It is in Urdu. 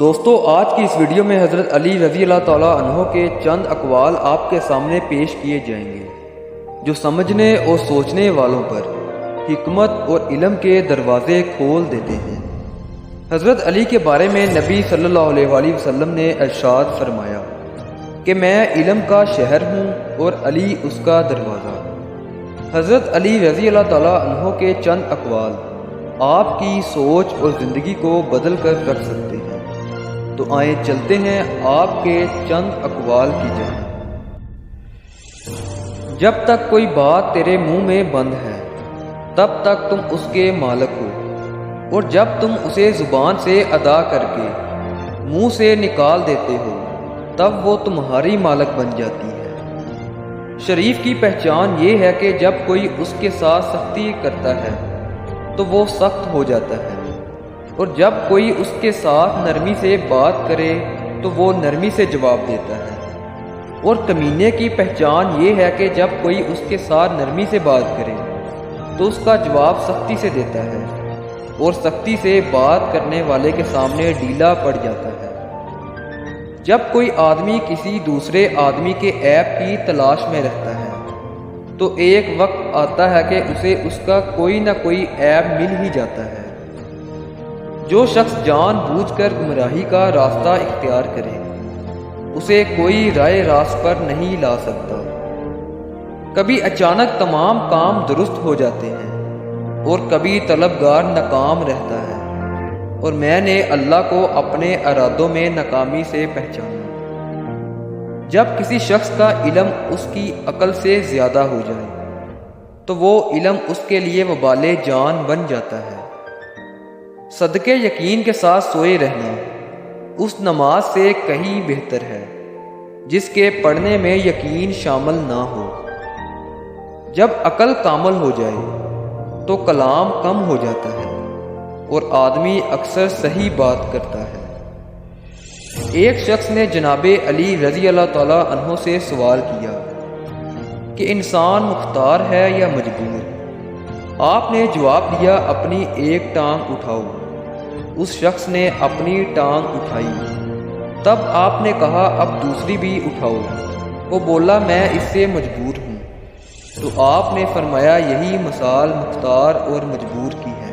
دوستو آج کی اس ویڈیو میں حضرت علی رضی اللہ تعالیٰ عنہ کے چند اقوال آپ کے سامنے پیش کیے جائیں گے جو سمجھنے اور سوچنے والوں پر حکمت اور علم کے دروازے کھول دیتے ہیں۔ حضرت علی کے بارے میں نبی صلی اللہ علیہ وآلہ وسلم نے ارشاد فرمایا کہ میں علم کا شہر ہوں اور علی اس کا دروازہ۔ حضرت علی رضی اللہ تعالیٰ عنہ کے چند اقوال آپ کی سوچ اور زندگی کو بدل کر رکھ سکتے ہیں، تو آئیں چلتے ہیں آپ کے چند اقوال کی جانب۔ جب تک کوئی بات تیرے منہ میں بند ہے تب تک تم اس کے مالک ہو، اور جب تم اسے زبان سے ادا کر کے منہ سے نکال دیتے ہو تب وہ تمہاری مالک بن جاتی ہے۔ شریف کی پہچان یہ ہے کہ جب کوئی اس کے ساتھ سختی کرتا ہے تو وہ سخت ہو جاتا ہے، اور جب کوئی اس کے ساتھ نرمی سے بات کرے تو وہ نرمی سے جواب دیتا ہے۔ اور کمینے کی پہچان یہ ہے کہ جب کوئی اس کے ساتھ نرمی سے بات کرے تو اس کا جواب سختی سے دیتا ہے، اور سختی سے بات کرنے والے کے سامنے ڈھیلا پڑ جاتا ہے۔ جب کوئی آدمی کسی دوسرے آدمی کے عیب کی تلاش میں رہتا ہے تو ایک وقت آتا ہے کہ اسے اس کا کوئی نہ کوئی عیب مل ہی جاتا ہے۔ جو شخص جان بوجھ کر گمراہی کا راستہ اختیار کرے اسے کوئی رائے راست پر نہیں لا سکتا۔ کبھی اچانک تمام کام درست ہو جاتے ہیں اور کبھی طلبگار ناکام رہتا ہے، اور میں نے اللہ کو اپنے ارادوں میں ناکامی سے پہچانا۔ جب کسی شخص کا علم اس کی عقل سے زیادہ ہو جائے تو وہ علم اس کے لیے وبال جان بن جاتا ہے۔ صدقے یقین کے ساتھ سوئے رہنا اس نماز سے کہیں بہتر ہے جس کے پڑھنے میں یقین شامل نہ ہو۔ جب عقل کامل ہو جائے تو کلام کم ہو جاتا ہے اور آدمی اکثر صحیح بات کرتا ہے۔ ایک شخص نے جناب علی رضی اللہ تعالیٰ عنہ سے سوال کیا کہ انسان مختار ہے یا مجبور؟ آپ نے جواب دیا اپنی ایک ٹانگ اٹھاؤ۔ اس شخص نے اپنی ٹانگ اٹھائی۔ تب آپ نے کہا اب دوسری بھی اٹھاؤ۔ وہ بولا میں اس سے مجبور ہوں۔ تو آپ نے فرمایا یہی مثال مختار اور مجبور کی ہے۔